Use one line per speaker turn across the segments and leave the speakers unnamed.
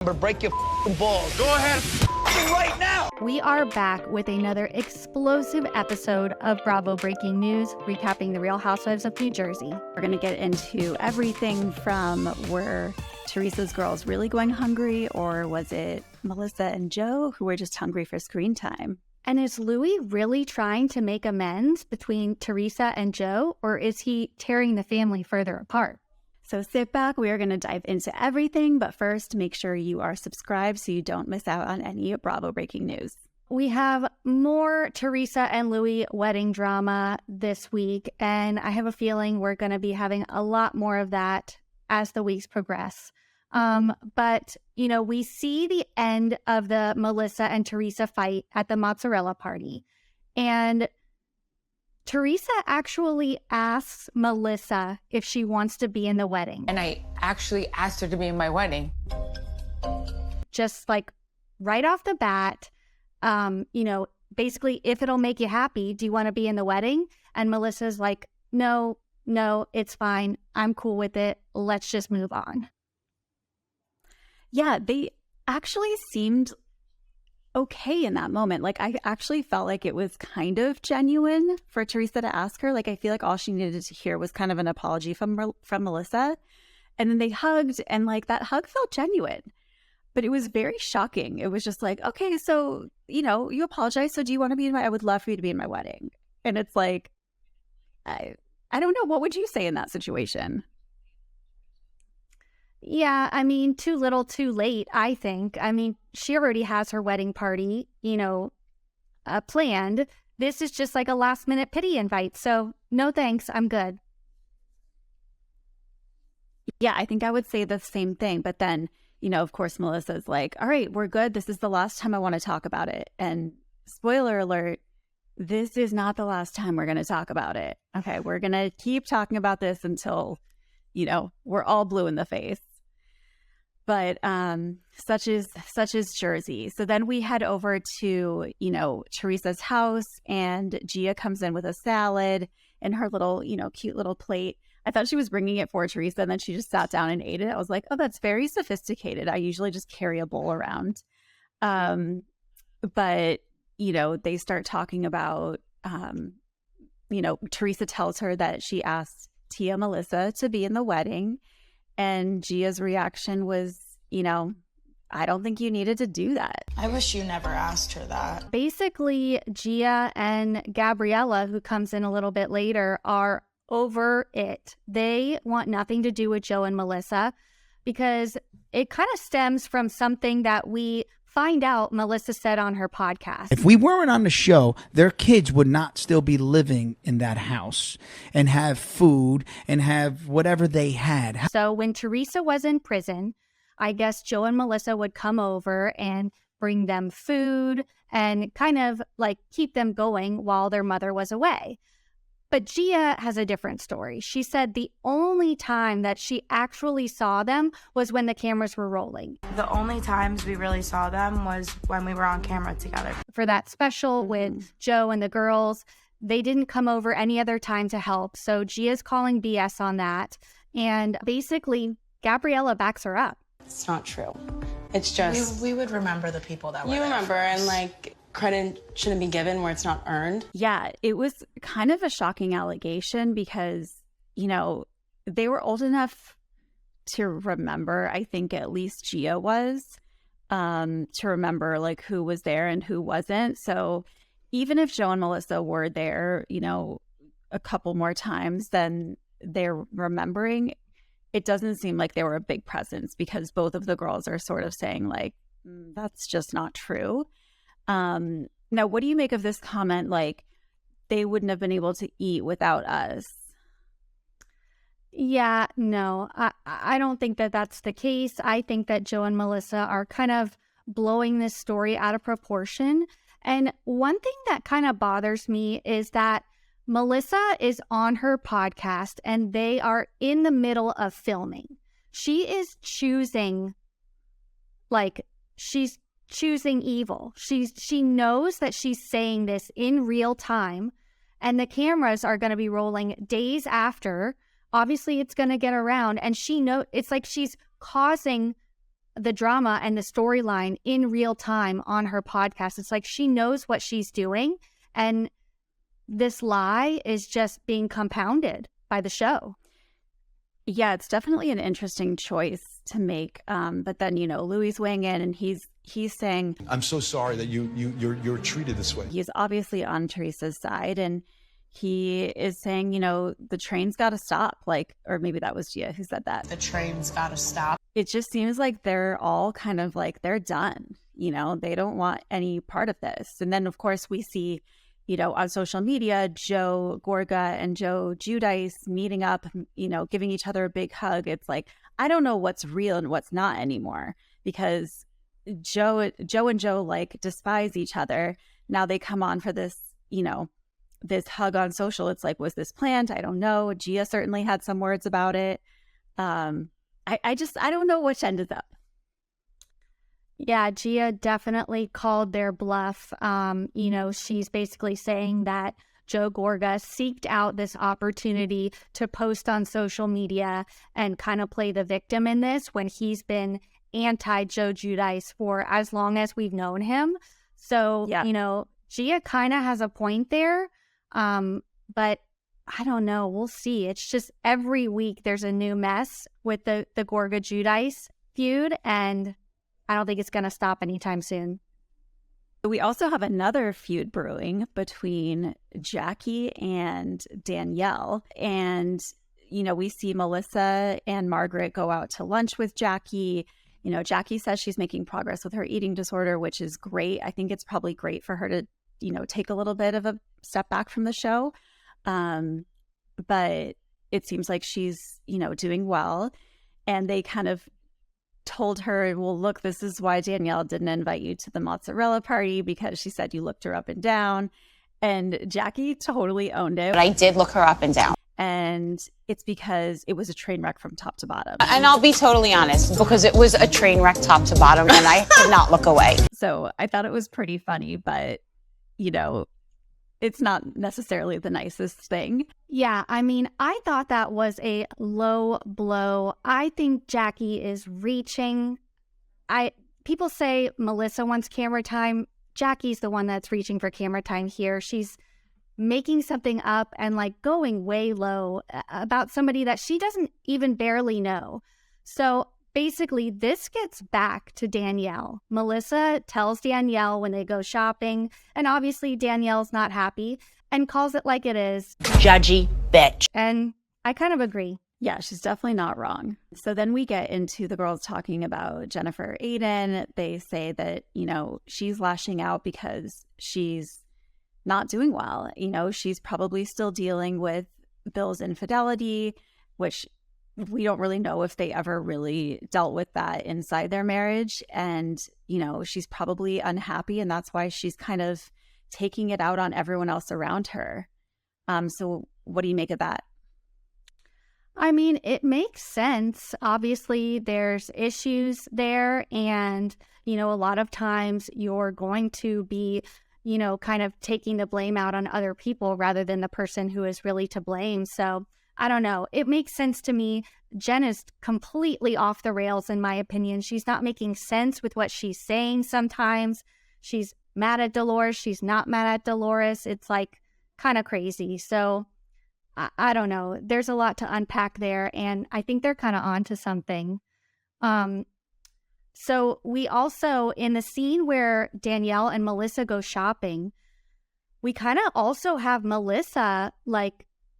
Break your balls. Go ahead right now.
We are back with another explosive episode of Bravo Breaking News, recapping the Real Housewives of New Jersey. We're going to get into everything from were Teresa's girls really going hungry, or was it Melissa and Joe who were just hungry for screen time? And is Louis really trying to make amends between Teresa and Joe, or is he tearing the family further apart? So sit back, we are going to dive into everything, but first make sure you are subscribed so you don't miss out on any Bravo breaking news. We have more Teresa and Louis wedding drama this week, and I have a feeling we're going to be having a lot more of that as the weeks progress. But, you know, we see the end of the Melissa and Teresa fight at the mozzarella party, and Teresa actually asks Melissa if she wants to be in the wedding.
And I actually asked her to be in my wedding.
Just like right off the bat, you know, basically, if it'll make you happy, do you want to be in the wedding? And Melissa's like, no, it's fine. I'm cool with it. Let's just move on. Yeah, they actually seemed okay in that moment. Like, I actually felt like it was kind of genuine for Teresa to ask her. Like, I feel like all she needed to hear was kind of an apology from Melissa. And then they hugged, and like that hug felt genuine. But it was very shocking. It was just like, okay, so, you know, you apologize. So do you want to be in I would love for you to be in my wedding. And it's like, I don't know. What would you say in that situation? Yeah, I mean, too little, too late, I think. I mean, she already has her wedding party, you know, planned. This is just like a last-minute pity invite. So, no thanks, I'm good. Yeah, I think I would say the same thing. But then, you know, of course, Melissa's like, all right, we're good. This is the last time I want to talk about it. And spoiler alert, this is not the last time we're going to talk about it. Okay, we're going to keep talking about this until, you know, we're all blue in the face. But such is Jersey. So then we head over to, you know, Teresa's house, and Gia comes in with a salad and her little, you know, cute little plate. I thought she was bringing it for Teresa, and then she just sat down and ate it. I was like, oh, that's very sophisticated. I usually just carry a bowl around. But, you know, they start talking about, you know, Teresa tells her that she asked Tia Melissa to be in the wedding. And Gia's reaction was, you know, I don't think you needed to do that.
I wish you never asked her that.
Basically, Gia and Gabriella, who comes in a little bit later, are over it. They want nothing to do with Joe and Melissa because it kind of stems from something that we find out Melissa said on her podcast.
If we weren't on the show, their kids would not still be living in that house and have food and have whatever they had.
So when Teresa was in prison, I guess Joe and Melissa would come over and bring them food and kind of like keep them going while their mother was away. But Gia has a different story. She said the only time that she actually saw them was when the cameras were rolling.
The only times we really saw them was when we were on camera together.
For that special with Joe and the girls, they didn't come over any other time to help. So Gia's calling BS on that. And basically, Gabriella backs her up.
It's not true. It's just...
We would remember the people that were
You
there
remember,
first.
and like... credit shouldn't be given where it's not earned.
Yeah, it was kind of a shocking allegation because, you know, they were old enough to remember, I think at least Gia was, to remember like who was there and who wasn't. So even if Joe and Melissa were there, you know, a couple more times than they're remembering, it doesn't seem like they were a big presence because both of the girls are sort of saying like, that's just not true. Now, what do you make of this comment? Like, they wouldn't have been able to eat without us. Yeah, no, I don't think that that's the case. I think that Joe and Melissa are kind of blowing this story out of proportion. And one thing that kind of bothers me is that Melissa is on her podcast and they are in the middle of filming. She is choosing, like, she's choosing evil. She knows that she's saying this in real time, and the cameras are going to be rolling days after. Obviously, it's going to get around, and she know it's like she's causing the drama and the storyline in real time on her podcast. It's like she knows what she's doing, and this lie is just being compounded by the show.
Yeah, it's definitely an interesting choice to make. But then, Louis weighing in, and he's saying,
I'm so sorry that you're treated this way.
He's obviously on Teresa's side, and he is saying, the train's got to stop. Or maybe that was Gia who said that.
The train's gotta stop.
It just seems like they're all kind of like they're done. They don't want any part of this. And then, of course, we see, on social media, Joe Gorga and Joe Giudice meeting up, giving each other a big hug. It's like, I don't know what's real and what's not anymore, because Joe and Joe despise each other. Now they come on for this, this hug on social. It's like, was this planned? I don't know. Gia certainly had some words about it. I don't know which end is up.
Yeah, Gia definitely called their bluff. She's basically saying that Joe Gorga seeked out this opportunity to post on social media and kind of play the victim in this when he's been anti-Joe Giudice for as long as we've known him. So,
yeah.
Gia kind of has a point there, but I don't know. We'll see. It's just every week there's a new mess with the Gorga Giudice feud, and I don't think it's going to stop anytime soon.
We also have another feud brewing between Jackie and Danielle. And, we see Melissa and Margaret go out to lunch with Jackie. Jackie says she's making progress with her eating disorder, which is great. I think it's probably great for her to, take a little bit of a step back from the show. But it seems like she's, doing well. And they kind of told her, well, look, this is why Danielle didn't invite you to the mozzarella party, because she said you looked her up and down. And Jackie totally owned it.
But I did look her up and down.
And it's because it was a train wreck from top to bottom.
And I'll be totally honest, because it was a train wreck top to bottom, and I could not look away.
So I thought it was pretty funny, but, it's not necessarily the nicest thing.
Yeah, I thought that was a low blow. I think Jackie is reaching. People say Melissa wants camera time. Jackie's the one that's reaching for camera time here. She's making something up and going way low about somebody that she doesn't even barely know. So basically, this gets back to Danielle. Melissa tells Danielle when they go shopping, and obviously Danielle's not happy and calls it like it is.
Judgy bitch.
And I kind of agree.
Yeah, she's definitely not wrong. So then we get into the girls talking about Jennifer Aiden. They say that, she's lashing out because she's not doing well. She's probably still dealing with Bill's infidelity, which we don't really know if they ever really dealt with that inside their marriage. And, she's probably unhappy, and that's why she's kind of taking it out on everyone else around her. So what do you make of that?
It makes sense. Obviously, there's issues there, and, a lot of times you're going to be, kind of taking the blame out on other people rather than the person who is really to blame. So I don't know. It makes sense to me. Jen is completely off the rails, in my opinion. She's not making sense with what she's saying sometimes. She's mad at Dolores. She's not mad at Dolores. It's kind of crazy. So I don't know. There's a lot to unpack there, and I think they're kind of onto something. So we also, in the scene where Danielle and Melissa go shopping, we kind of also have Melissa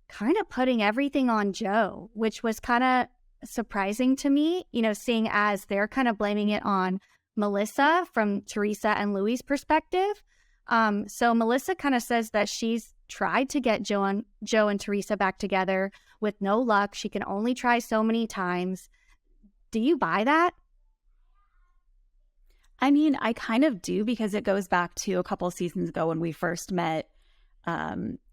kind of putting everything on Joe, which was kind of surprising to me, seeing as they're kind of blaming it on Melissa from Teresa and Louis' perspective. So Melissa kind of says that she's tried to get Joe and Teresa back together with no luck. She can only try so many times. Do you buy that?
I kind of do, because it goes back to a couple seasons ago when we first met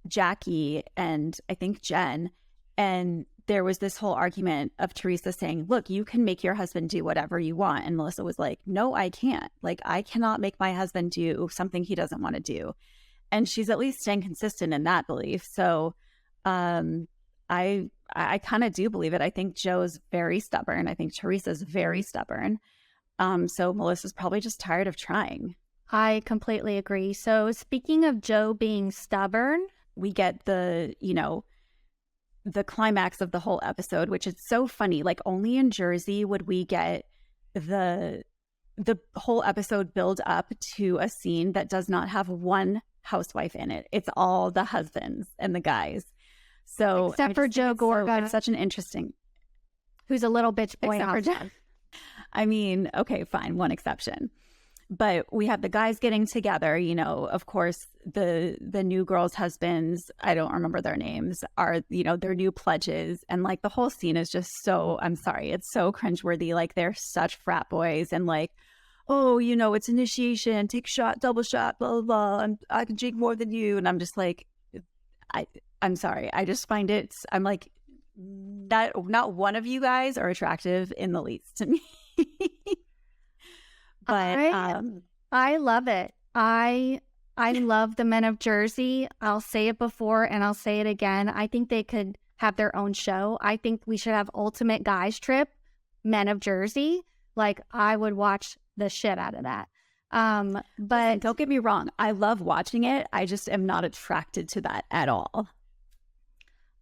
Jackie and I think Jen, and there was this whole argument of Teresa saying, look, you can make your husband do whatever you want. And Melissa was like, no, I can't. I cannot make my husband do something he doesn't want to do. And she's at least staying consistent in that belief. So I kind of do believe it. I think Joe's very stubborn. I think Teresa's very stubborn. So Melissa's probably just tired of trying.
I completely agree. So speaking of Joe being stubborn,
we get the climax of the whole episode, which is so funny. Like, only in Jersey would we get the whole episode build up to a scene that does not have one housewife in it. It's all the husbands and the guys. So
except for Joe Gorga,
it's such an interesting,
who's a little bitch boy.
I mean, okay, fine, one exception. But we have the guys getting together, of course, the new girls' husbands, I don't remember their names, are, their new pledges. And like the whole scene is just so, I'm sorry, it's so cringeworthy. Like, they're such frat boys and like, oh, it's initiation, take a shot, double shot, blah, blah, blah. I can drink more than you. And I'm just like, I'm sorry. I just find it, I'm like, not one of you guys are attractive in the least to me. But
I love it. I love the men of Jersey. I'll say it before and I'll say it again. I think they could have their own show. I think we should have Ultimate Guys Trip, Men of Jersey. Like, I would watch the shit out of that. But
don't get me wrong, I love watching it. I just am not attracted to that at all.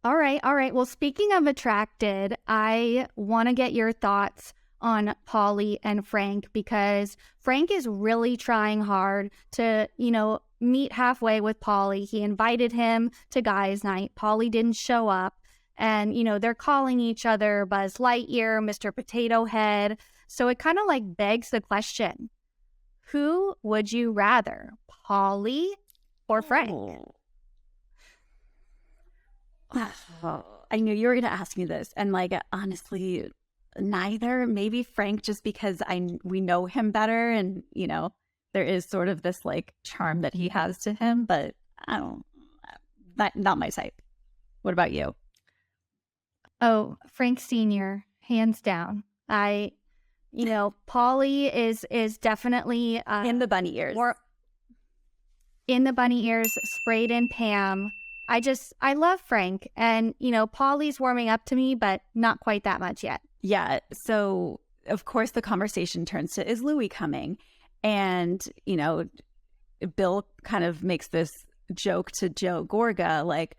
All right. Well, speaking of attracted, I want to get your thoughts on Paulie and Frank, because Frank is really trying hard to, meet halfway with Paulie. He invited him to guys' night. Paulie didn't show up. And, they're calling each other Buzz Lightyear, Mr. Potato Head. So it kind of like begs the question, who would you rather, Paulie or Frank?
Oh, I knew you were going to ask me this. And like, honestly, neither. Maybe Frank, just because we know him better, and there is sort of this like charm that he has to him, but not my type. What about you?
Oh, Frank Sr., hands down. Paulie is definitely
in the bunny ears.
In the bunny ears, sprayed in Pam. I love Frank, and Paulie's warming up to me, but not quite that much yet.
Yeah. So of course the conversation turns to, is Louis coming? And, Bill kind of makes this joke to Joe Gorga, like,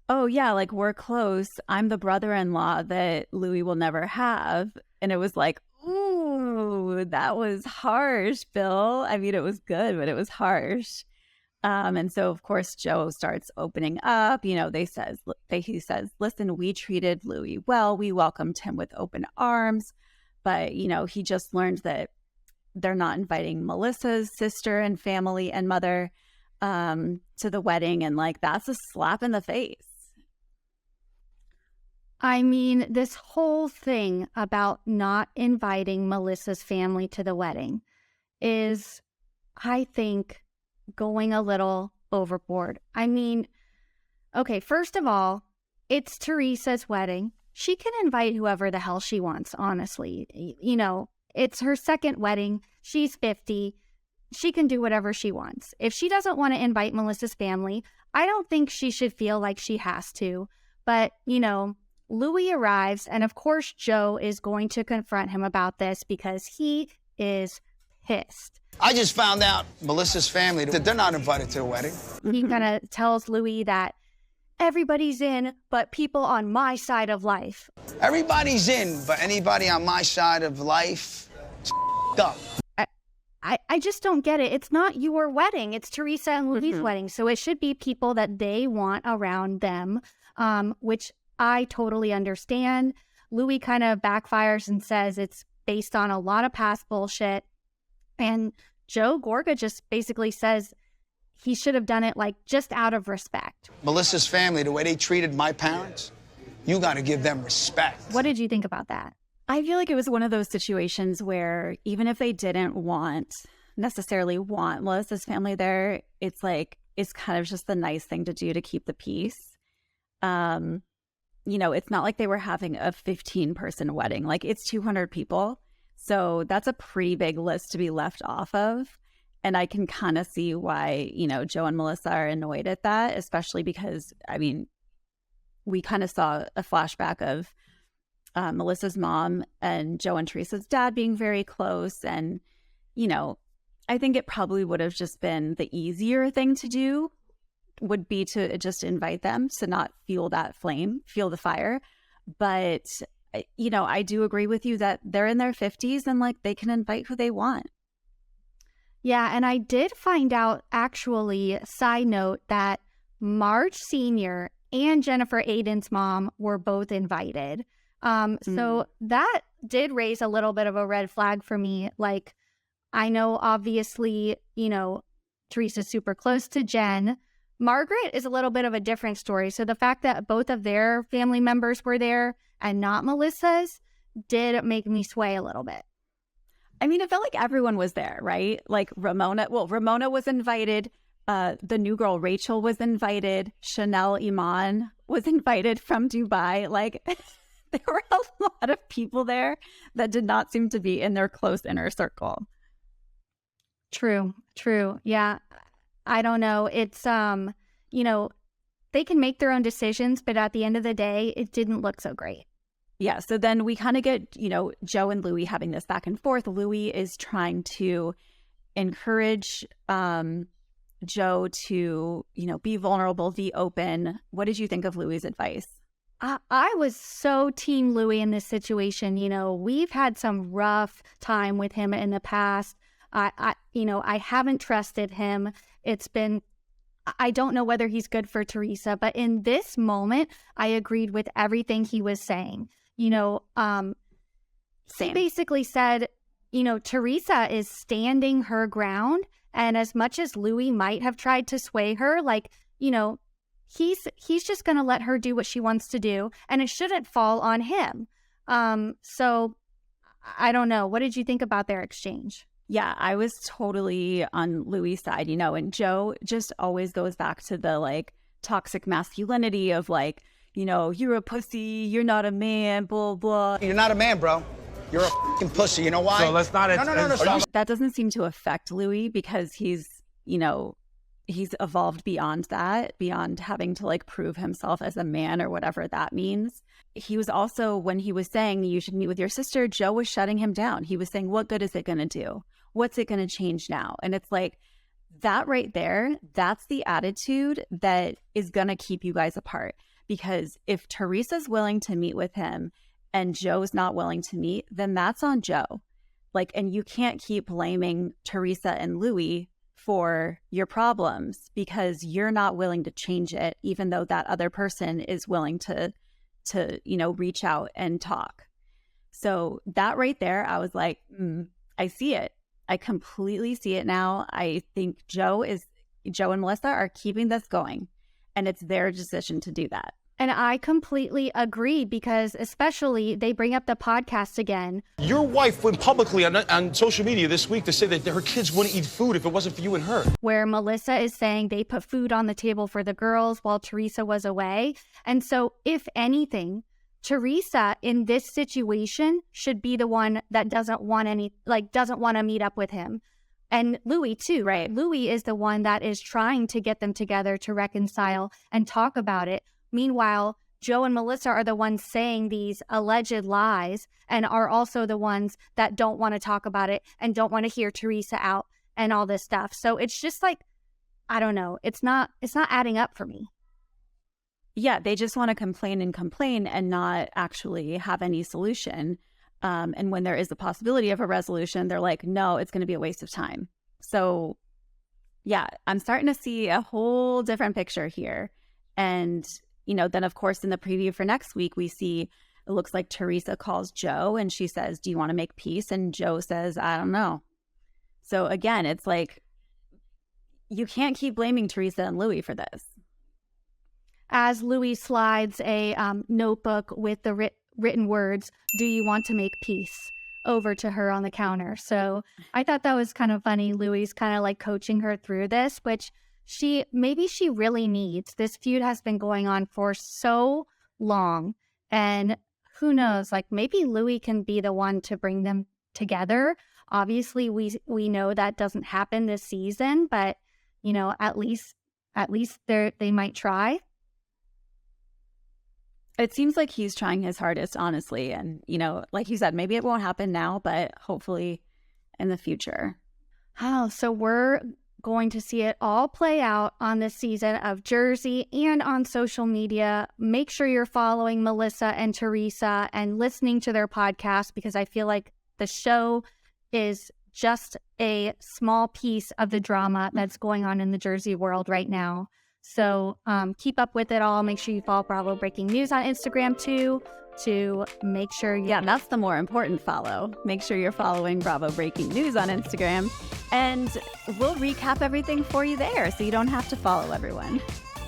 oh yeah, like, we're close. I'm the brother-in-law that Louis will never have. And it was like, ooh, that was harsh, Bill. I mean, it was good, but it was harsh. And so, of course, Joe starts opening up. He says, listen, we treated Louis well. We welcomed him with open arms. But, he just learned that they're not inviting Melissa's sister and family and mother to the wedding. And like, that's a slap in the face.
I mean, this whole thing about not inviting Melissa's family to the wedding is, I think, going a little overboard. I mean, okay, first of all, it's Teresa's wedding. She can invite whoever the hell she wants, honestly. It's her second wedding. She's 50. She can do whatever she wants. If she doesn't want to invite Melissa's family, I don't think she should feel like she has to. But, Louis arrives, and of course Joe is going to confront him about this because he is pissed.
I just found out Melissa's family, that they're not invited to the wedding.
He kind of tells Louis that everybody's in, but people on my side of life.
Everybody's in, but anybody on my side of life, up.
I just don't get it. It's not your wedding. It's Teresa and Louis' wedding. So it should be people that they want around them, which I totally understand. Louis kind of backfires and says it's based on a lot of past bullshit. And Joe Gorga just basically says he should have done it like just out of respect.
Melissa's family, the way they treated my parents, you got to give them respect.
What did you think about that?
I feel like it was one of those situations where even if they didn't necessarily want Melissa's family there, it's like, it's kind of just the nice thing to do to keep the peace. It's not like they were having a 15-person wedding. Like, it's 200 people. So that's a pretty big list to be left off of. And I can kind of see why, Joe and Melissa are annoyed at that, especially because, I mean, we kind of saw a flashback of Melissa's mom and Joe and Teresa's dad being very close. And, you know, I think it probably would have just been the easier thing to do would be to just invite them to not feel that flame, feel the fire. But, you know, I do agree with you that they're in their 50s and like they can invite who they want.
Yeah, and I did find out, actually, side note, that Marge Sr. and Jennifer Aydin's mom were both invited. So that did raise a little bit of a red flag for me. Like, I know, obviously, you know, Teresa's super close to Jen. Margaret is a little bit of a different story. So the fact that both of their family members were there and not Melissa's did make me sway a little bit.
I mean, it felt like everyone was there, right? Like Ramona was invited. The new girl, Rachel, was invited. Chanel Iman was invited from Dubai. Like, there were a lot of people there that did not seem to be in their close inner circle.
True. Yeah. I don't know. It's, you know, they can make their own decisions, but at the end of the day, it didn't look so great.
Yeah. So then we kind of get, you know, Joe and Louis having this back and forth. Louis is trying to encourage Joe to, you know, be vulnerable, be open. What did you think of Louis's advice?
I was so team Louis in this situation. You know, we've had some rough time with him in the past. I haven't trusted him. I don't know whether he's good for Teresa, but in this moment, I agreed with everything he was saying. You know, he basically said, you know, Teresa is standing her ground. And as much as Louis might have tried to sway her, like, you know, he's just going to let her do what she wants to do. And it shouldn't fall on him. So I don't know. What did you think about their exchange?
Yeah, I was totally on Louis' side, you know, and Joe just always goes back to the like toxic masculinity of like, you know, you're a pussy, you're not a man, blah, blah.
You're not a man, bro. You're a fucking pussy. You know why?
So let's not...
No, stop.
That doesn't seem to affect Louis because he's, you know, he's evolved beyond that, beyond having to like prove himself as a man or whatever that means. He was also, when he was saying you should meet with your sister, Joe was shutting him down. He was saying, what good is it going to do? What's it going to change now? And it's like that right there, that's the attitude that is going to keep you guys apart. Because if Teresa's willing to meet with him and Joe's not willing to meet, then that's on Joe. Like, and you can't keep blaming Teresa and Louis for your problems because you're not willing to change it, even though that other person is willing to, you know, reach out and talk. So that right there, I was like, I see it. I completely see it now. I think Joe and Melissa are keeping this going, and it's their decision to do that.
And I completely agree because especially they bring up the podcast again.
Your wife went publicly on social media this week to say that her kids wouldn't eat food if it wasn't for you and her.
Where Melissa is saying they put food on the table for the girls while Teresa was away. And so if anything, Teresa in this situation should be the one that doesn't want to meet up with him. And Louis too, right? Louis is the one that is trying to get them together to reconcile and talk about it. Meanwhile, Joe and Melissa are the ones saying these alleged lies and are also the ones that don't want to talk about it and don't want to hear Teresa out and all this stuff. So it's just like, I don't know. It's not adding up for me.
Yeah, they just want to complain and not actually have any solution. And when there is a possibility of a resolution, they're like, no, it's going to be a waste of time. So yeah, I'm starting to see a whole different picture here. And you know, then of course in the preview for next week, we see it looks like Teresa calls Joe and she says, do you want to make peace? And Joe says, I don't know. So again, it's like, you can't keep blaming Teresa and Louis for this.
As Louis slides a notebook with the written words, do you want to make peace, over to her on the counter. So I thought that was kind of funny. Louis kind of like coaching her through this, which maybe she really needs. This feud has been going on for so long, and who knows, like maybe Louis can be the one to bring them together. Obviously we know that doesn't happen this season, but you know, at least they might try.
It seems like he's trying his hardest, honestly. And, you know, like you said, maybe it won't happen now, but hopefully in the future.
Oh, so we're going to see it all play out on this season of Jersey and on social media. Make sure you're following Melissa and Teresa and listening to their podcast, because I feel like the show is just a small piece of the drama that's going on in the Jersey world right now. So keep up with it all. Make sure you follow Bravo Breaking News on Instagram too, to make sure
Yeah, that's the more important follow. Make sure you're following Bravo Breaking News on Instagram, and we'll recap everything for you there so you don't have to follow everyone.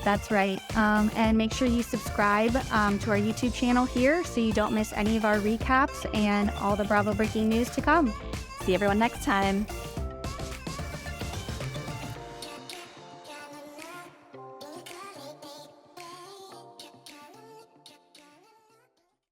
That's right. And make sure you subscribe to our YouTube channel here so you don't miss any of our recaps and all the Bravo Breaking News to come.
See everyone next time.